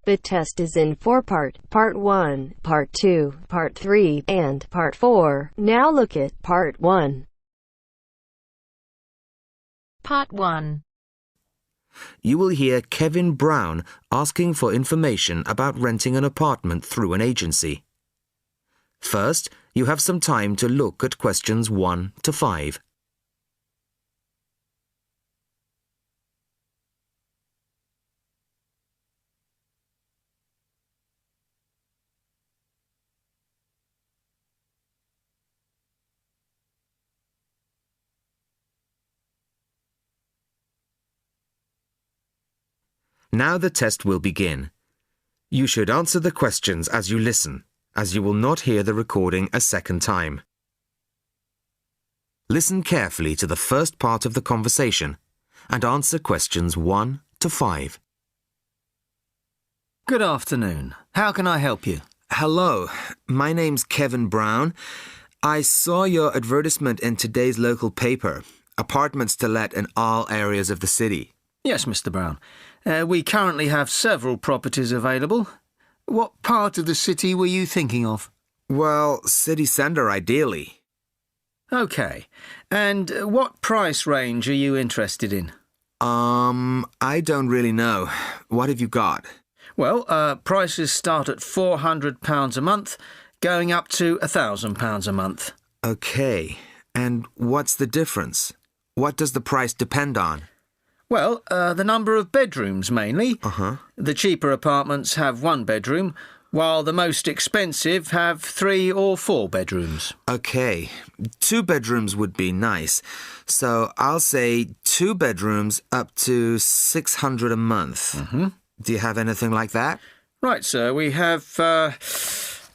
The test is in 4 parts: Part 1, Part 2, Part 3, and Part 4. Now look at Part 1. Part 1. You will hear Kevin Brown asking for information about renting an apartment through an agency. First, you have some time to look at questions 1 to 5. Now the test will begin. You should answer the questions as you listen, as you will not hear the recording a second time. Listen carefully to the first part of the conversation and answer questions 1 to 5. Good afternoon. How can I help you? Hello, my name's Kevin Brown. I saw your advertisement in today's local paper, apartments to let in all areas of the city. Yes, Mr. Brown. We currently have several properties available. What part of the city were you thinking of? Well, city centre ideally. OK. And what price range are you interested in? I don't really know. What have you got? Well, prices start at £400 a month, going up to £1,000 a month. OK. And what's the difference? What does the price depend on? Well, the number of bedrooms mainly. Uh-huh. The cheaper apartments have 1 bedroom, while the most expensive have 3 or 4 bedrooms. OK. 2 bedrooms would be nice. So I'll say 2 bedrooms up to £600 a month. Mm-hmm. Do you have anything like that? Right, sir. We have...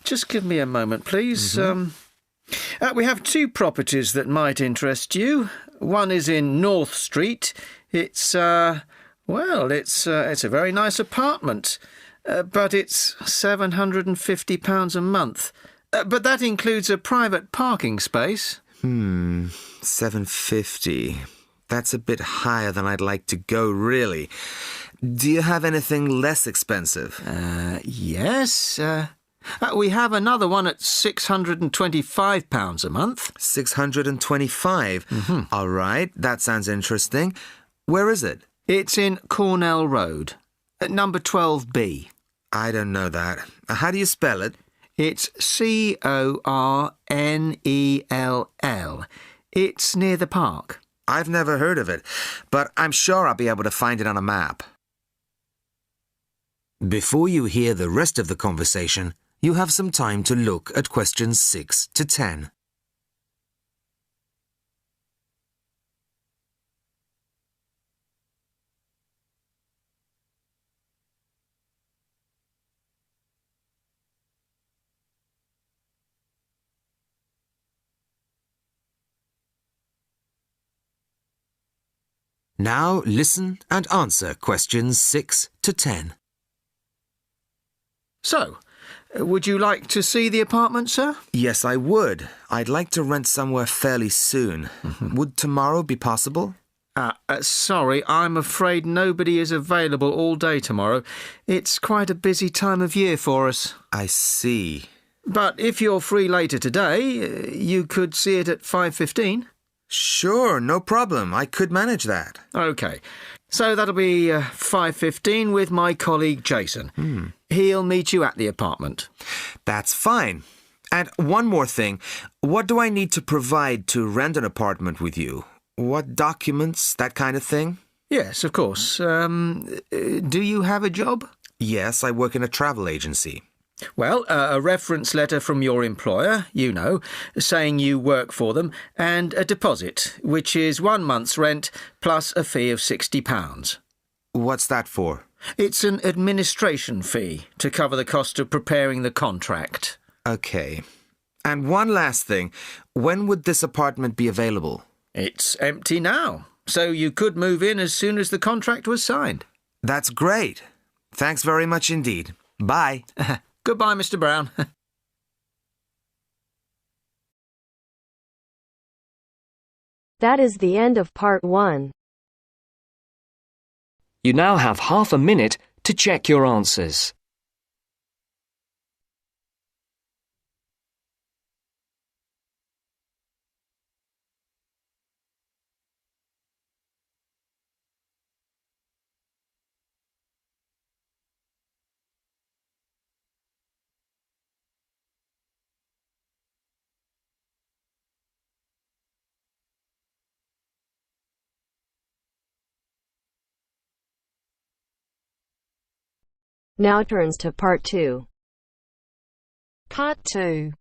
just give me a moment, please. Mm-hmm. We have 2 properties that might interest you. One is in North Street. It's a very nice apartment, but it's £750 a month. But that includes a private parking space. £750. That's a bit higher than I'd like to go, really. Do you have anything less expensive? Yes. We have another one at £625 a month. 625? Mm-hmm. All right, that sounds interesting. Where is it? It's in Cornell Road, at number 12B. I don't know that. How do you spell it? It's Cornell. It's near the park. I've never heard of it, but I'm sure I'll be able to find it on a map. Before you hear the rest of the conversation, you have some time to look at questions 6 to 10. Now listen and answer questions 6 to 10. So, would you like to see the apartment, sir? Yes, I would. I'd like to rent somewhere fairly soon. Would tomorrow be possible? Sorry, I'm afraid nobody is available all day tomorrow. It's quite a busy time of year for us. I see. But if you're free later today, you could see it at 5:15. Sure, no problem. I could manage that. OK. So that'll be 5:15 with my colleague Jason. He'll meet you at the apartment. That's fine. And one more thing. What do I need to provide to rent an apartment with you? What documents, that kind of thing? Yes, of course. Do you have a job? Yes, I work in a travel agency. Well, a reference letter from your employer, saying you work for them, and a deposit, which is 1 month's rent plus a fee of £60. What's that for? It's an administration fee to cover the cost of preparing the contract. OK. And one last thing. When would this apartment be available? It's empty now, so you could move in as soon as the contract was signed. That's great. Thanks very much indeed. Bye. Goodbye, Mr. Brown. That is the end of Part 1. You now have half a minute to check your answers. Now turns to Part 2. Part 2.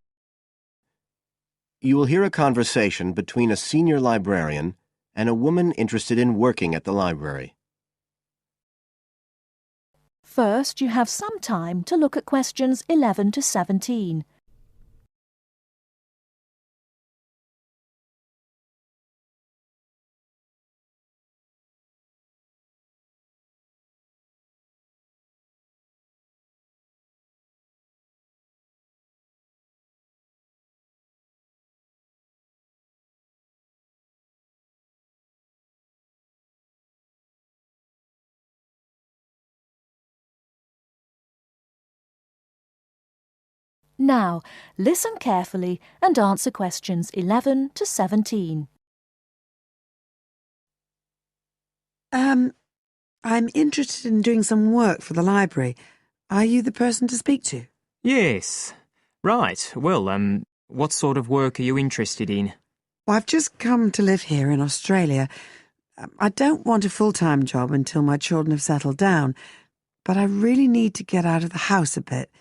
You will hear a conversation between a senior librarian and a woman interested in working at the library. First, you have some time to look at questions 11 to 17. Now, listen carefully and answer questions 11 to 17. I'm interested in doing some work for the library. Are you the person to speak to? Yes. Right. Well, what sort of work are you interested in? Well, I've just come to live here in Australia. I don't want a full-time job until my children have settled down, but I really need to get out of the house a bit.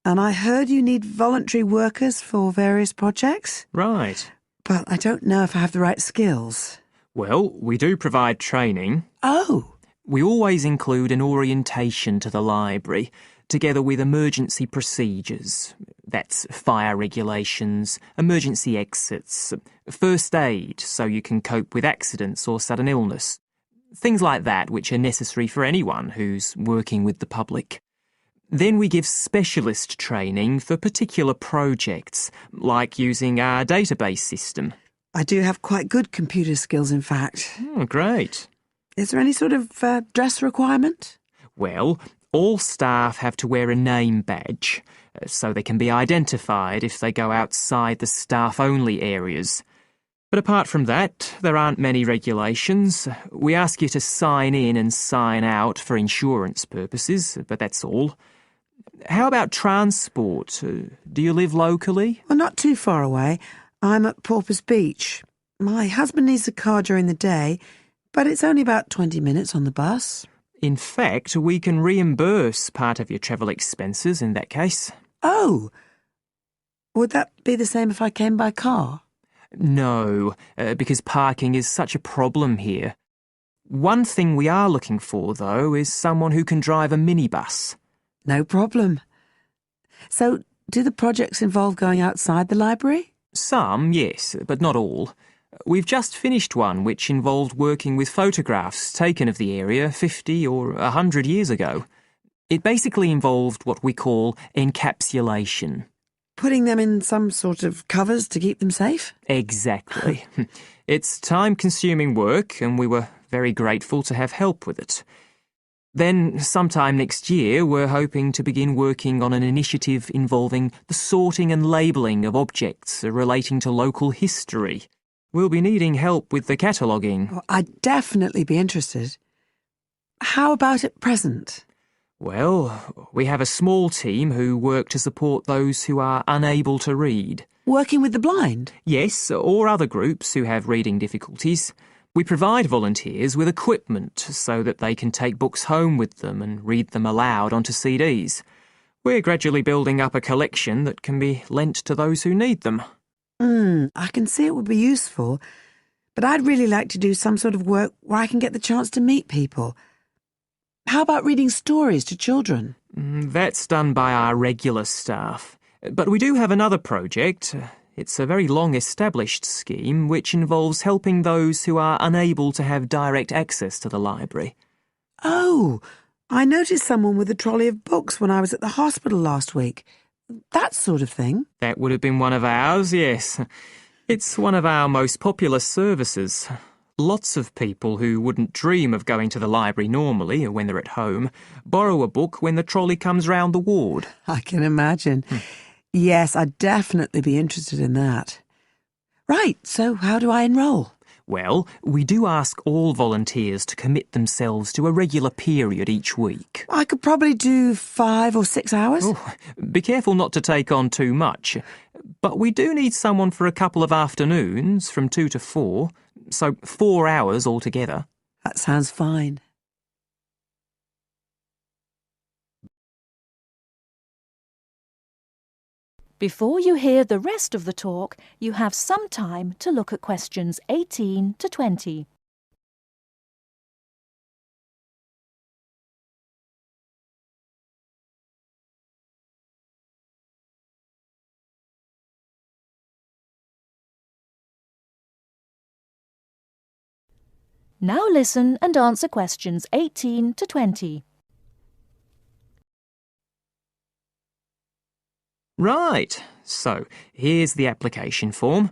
And I heard you need voluntary workers for various projects. Right. But I don't know if I have the right skills. Well, we do provide training. Oh! We always include an orientation to the library, together with emergency procedures. That's fire regulations, emergency exits, first aid so you can cope with accidents or sudden illness. Things like that which are necessary for anyone who's working with the public. Then we give specialist training for particular projects, like using our database system. I do have quite good computer skills, in fact. Oh, great. Is there any sort of dress requirement? Well, all staff have to wear a name badge, so they can be identified if they go outside the staff-only areas. But apart from that, there aren't many regulations. We ask you to sign in and sign out for insurance purposes, but that's all. How about transport? Do you live locally? Well, not too far away. I'm at Porpoise Beach. My husband needs a car during the day, but it's only about 20 minutes on the bus. In fact, we can reimburse part of your travel expenses in that case. Oh! Would that be the same if I came by car? No, because parking is such a problem here. One thing we are looking for, though, is someone who can drive a minibus. No problem. So, do the projects involve going outside the library? Some, yes, but not all. We've just finished one which involved working with photographs taken of the area 50 or 100 years ago. It basically involved what we call encapsulation. Putting them in some sort of covers to keep them safe? Exactly. It's time-consuming work, and we were very grateful to have help with it. Then, sometime next year, we're hoping to begin working on an initiative involving the sorting and labelling of objects relating to local history. We'll be needing help with the cataloguing. Well, I'd definitely be interested. How about at present? Well, we have a small team who work to support those who are unable to read. Working with the blind? Yes, or other groups who have reading difficulties. We provide volunteers with equipment so that they can take books home with them and read them aloud onto CDs. We're gradually building up a collection that can be lent to those who need them. I can see it would be useful, but I'd really like to do some sort of work where I can get the chance to meet people. How about reading stories to children? That's done by our regular staff. But we do have another project. It's a very long-established scheme which involves helping those who are unable to have direct access to the library. Oh, I noticed someone with a trolley of books when I was at the hospital last week. That sort of thing. That would have been one of ours, yes. It's one of our most popular services. Lots of people who wouldn't dream of going to the library normally when they're at home borrow a book when the trolley comes round the ward. I can imagine. Yes, I'd definitely be interested in that. Right, so how do I enrol? Well, we do ask all volunteers to commit themselves to a regular period each week. I could probably do 5 or 6 hours. Oh, be careful not to take on too much. But we do need someone for a couple of afternoons from 2 to 4, so 4 hours altogether. That sounds fine. Before you hear the rest of the talk, you have some time to look at questions 18 to 20. Now listen and answer questions 18 to 20. Right, so here's the application form.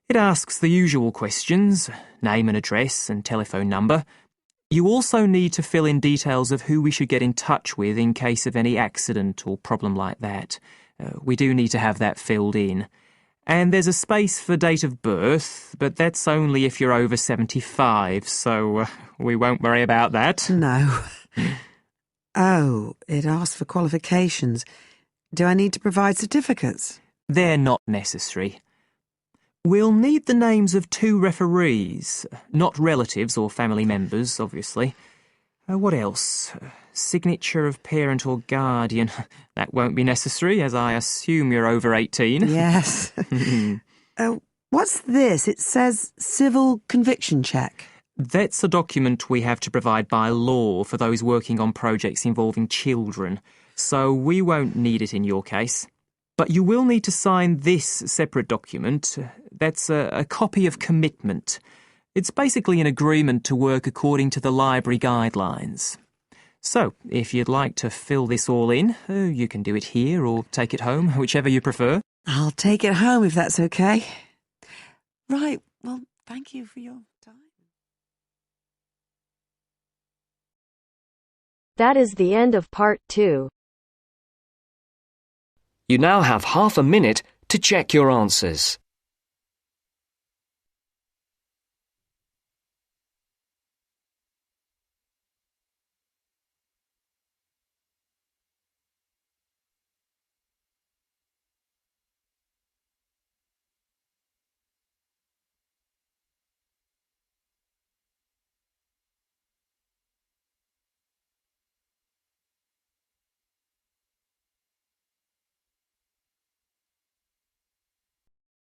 It asks the usual questions, name and address and telephone number. You also need to fill in details of who we should get in touch with in case of any accident or problem like that. We do need to have that filled in. And there's a space for date of birth, but that's only if you're over 75, so we won't worry about that. No. Oh, it asks for qualifications. Do I need to provide certificates? They're not necessary. We'll need the names of 2 referees, not relatives or family members, obviously. What else? Signature of parent or guardian. That won't be necessary, as I assume you're over 18. Yes. What's this? It says civil conviction check. That's a document we have to provide by law for those working on projects involving children, so we won't need it in your case. But you will need to sign this separate document. That's a copy of commitment. It's basically an agreement to work according to the library guidelines. So, if you'd like to fill this all in, you can do it here or take it home, whichever you prefer. I'll take it home if that's okay. Right, well, thank you for your time. That is the end of part 2. You now have half a minute to check your answers.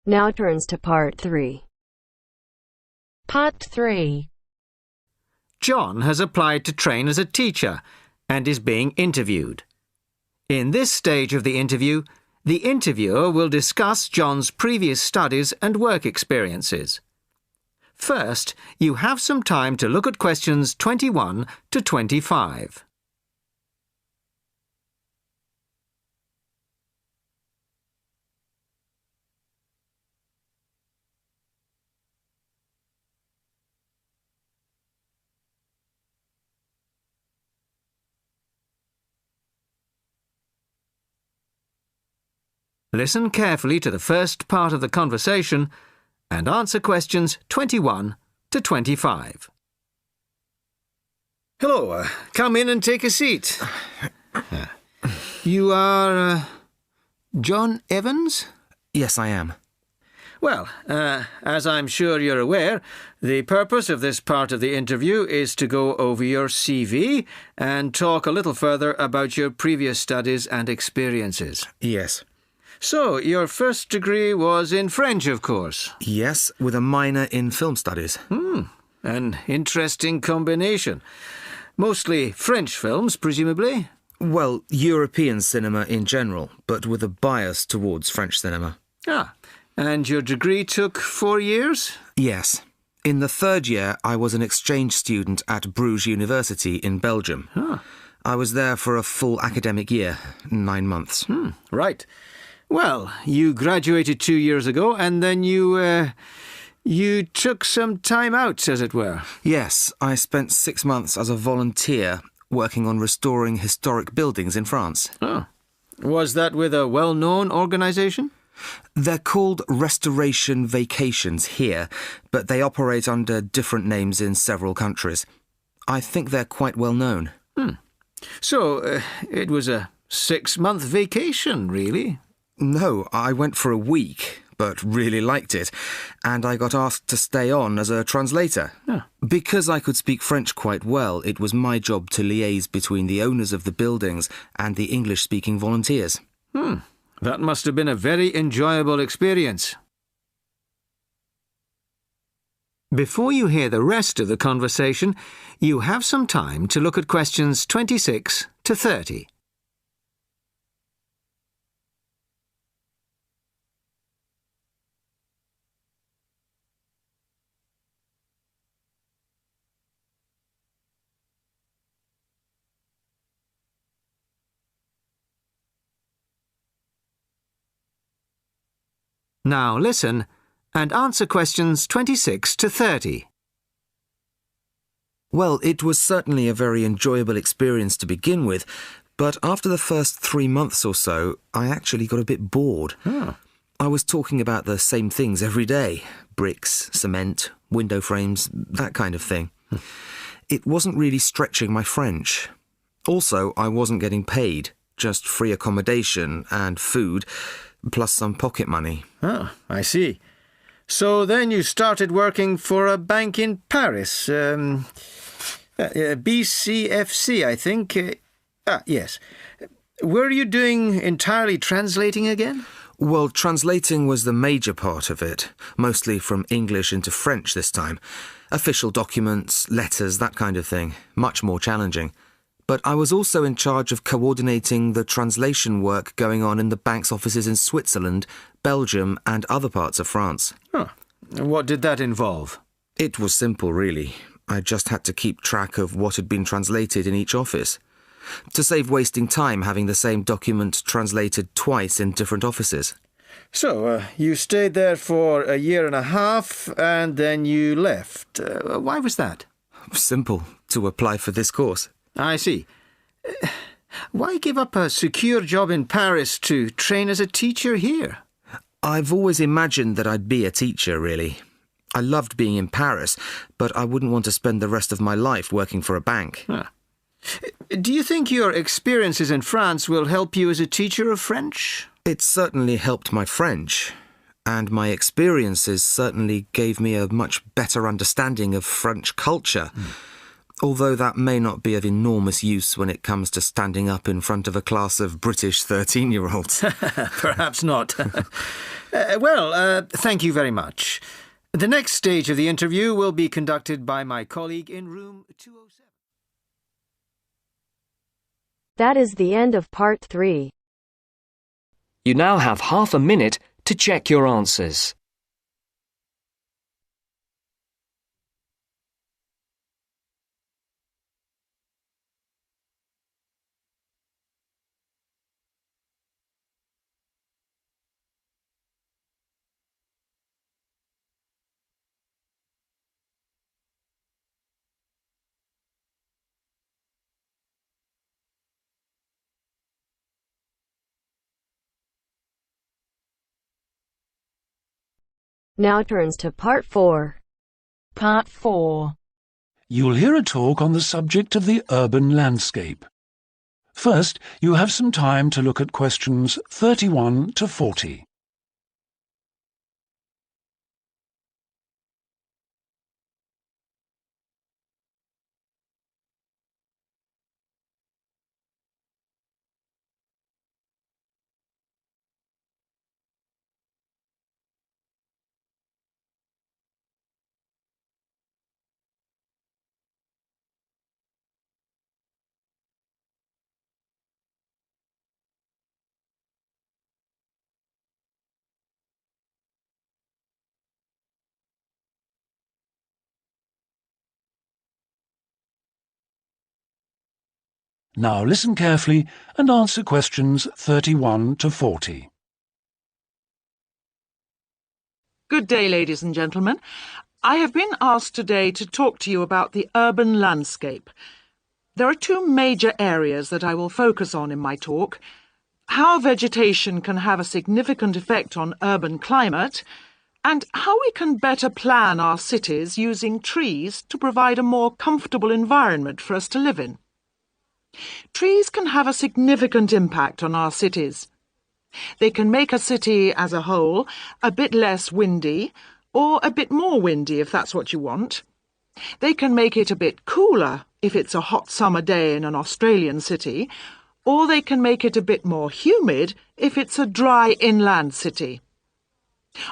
Now turns to part 3. Part 3. John has applied to train as a teacher and is being interviewed. In this stage of the interviewer will discuss John's previous studies and work experiences. First, you have some time to look at questions 21 to 25. Listen carefully to the first part of the conversation and answer questions 21 to 25. Hello, come in and take a seat. You are John Evans? Yes, I am. Well, as I'm sure you're aware, the purpose of this part of the interview is to go over your CV and talk a little further about your previous studies and experiences. Yes. So, your first degree was in French, of course? Yes, with a minor in film studies. An interesting combination. Mostly French films, presumably? Well, European cinema in general, but with a bias towards French cinema. Ah, and your degree took 4 years? Yes. In the 3rd year, I was an exchange student at Bruges University in Belgium. I was there for a full academic year, 9 months. Right. Well, you graduated 2 years ago, and then you took some time out, as it were. Yes, I spent 6 months as a volunteer working on restoring historic buildings in France. Oh. Was that with a well-known organisation? They're called Restoration Vacations here, but they operate under different names in several countries. I think they're quite well known. So, it was a 6-month vacation, really? No, I went for a week, but really liked it, and I got asked to stay on as a translator. Because I could speak French quite well, it was my job to liaise between the owners of the buildings and the English-speaking volunteers. That must have been a very enjoyable experience. Before you hear the rest of the conversation, you have some time to look at questions 26 to 30. Now listen and answer questions 26 to 30. Well, it was certainly a very enjoyable experience to begin with, but after the first 3 months or so, I actually got a bit bored. I was talking about the same things every day. Bricks, cement, window frames, that kind of thing. It wasn't really stretching my French. Also, I wasn't getting paid, just free accommodation and food, plus some pocket money. Oh, I see. So then you started working for a bank in Paris. BCFC, I think. Yes. Were you doing entirely translating again? Well, translating was the major part of it, mostly from English into French this time. Official documents, letters, that kind of thing. Much more challenging. But I was also in charge of coordinating the translation work going on in the bank's offices in Switzerland, Belgium and other parts of France. Huh. What did that involve? It was simple, really. I just had to keep track of what had been translated in each office, to save wasting time having the same document translated twice in different offices. So, you stayed there for a year and a half, and then you left. Why was that? Simple, to apply for this course. I see. Why give up a secure job in Paris to train as a teacher here? I've always imagined that I'd be a teacher, really. I loved being in Paris, but I wouldn't want to spend the rest of my life working for a bank. Huh. Do you think your experiences in France will help you as a teacher of French? It certainly helped my French, and my experiences certainly gave me a much better understanding of French culture. Although that may not be of enormous use when it comes to standing up in front of a class of British 13-year-olds. Perhaps not. Thank you very much. The next stage of the interview will be conducted by my colleague in room 207. That is the end of part 3. You now have half a minute to check your answers. Now turns to part 4. Part 4. You'll hear a talk on the subject of the urban landscape. First, you have some time to look at questions 31 to 40. Now listen carefully and answer questions 31 to 40. Good day, ladies and gentlemen. I have been asked today to talk to you about the urban landscape. There are two major areas that I will focus on in my talk: how vegetation can have a significant effect on urban climate, and how we can better plan our cities using trees to provide a more comfortable environment for us to live in. Trees can have a significant impact on our cities. They can make a city as a whole a bit less windy, or a bit more windy if that's what you want. They can make it a bit cooler if it's a hot summer day in an Australian city, or they can make it a bit more humid if it's a dry inland city.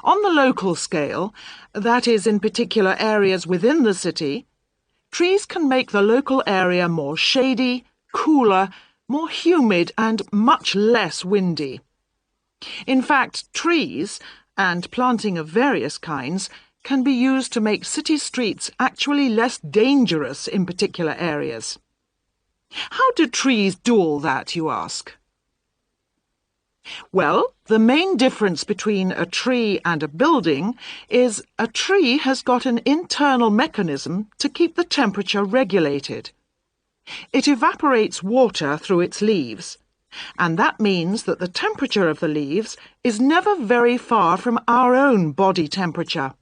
On the local scale, that is in particular areas within the city, trees can make the local area more shady, cooler, more humid and much less windy. In fact, trees, and planting of various kinds, can be used to make city streets actually less dangerous in particular areas. How do trees do all that, you ask? Well, the main difference between a tree and a building is a tree has got an internal mechanism to keep the temperature regulated. It evaporates water through its leaves, and that means that the temperature of the leaves is never very far from our own body temperature.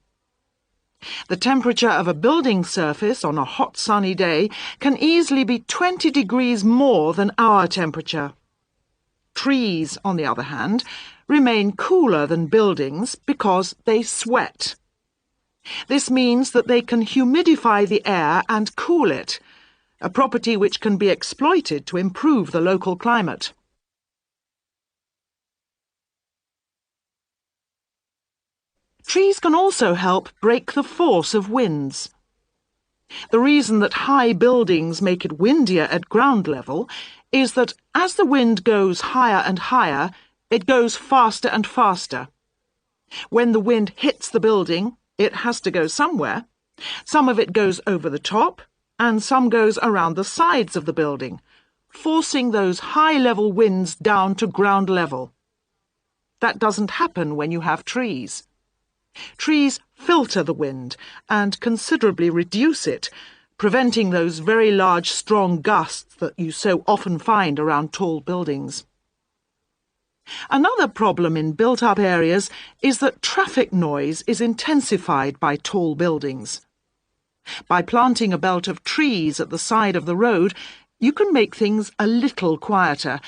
The temperature of a building surface on a hot sunny day can easily be 20 degrees more than our temperature. Trees, on the other hand, remain cooler than buildings because they sweat. This means that they can humidify the air and cool it, a property which can be exploited to improve the local climate. Trees can also help break the force of winds. The reason that high buildings make it windier at ground level is that as the wind goes higher and higher, it goes faster and faster. When the wind hits the building, it has to go somewhere. Some of it goes over the top, and some goes around the sides of the building, forcing those high-level winds down to ground level. That doesn't happen when you have trees. Trees filter the wind and considerably reduce it, preventing those very large, strong gusts that you so often find around tall buildings. Another problem in built-up areas is that traffic noise is intensified by tall buildings. By planting a belt of trees at the side of the road, you can make things a little quieter,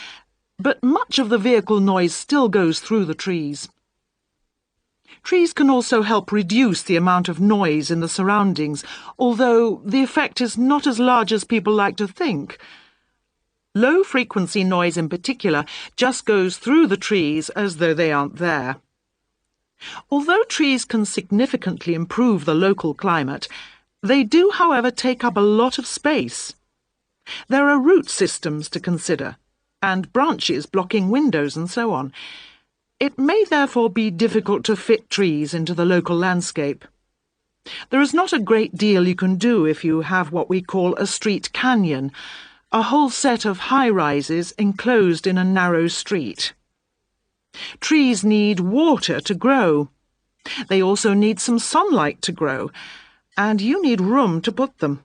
but much of the vehicle noise still goes through the trees. Trees can also help reduce the amount of noise in the surroundings, although the effect is not as large as people like to think. Low-frequency noise in particular just goes through the trees as though they aren't there. Although trees can significantly improve the local climate, they do, however, take up a lot of space. There are root systems to consider, and branches blocking windows and so on. It may therefore be difficult to fit trees into the local landscape. There is not a great deal you can do if you have what we call a street canyon, a whole set of high-rises enclosed in a narrow street. Trees need water to grow. They also need some sunlight to grow, and you need room to put them.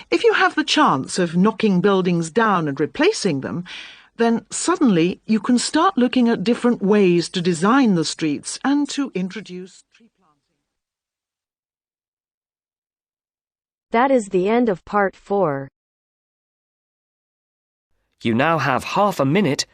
If you have the chance of knocking buildings down and replacing them, then suddenly you can start looking at different ways to design the streets and to introduce tree planting. That is the end of part 4. You now have half a minute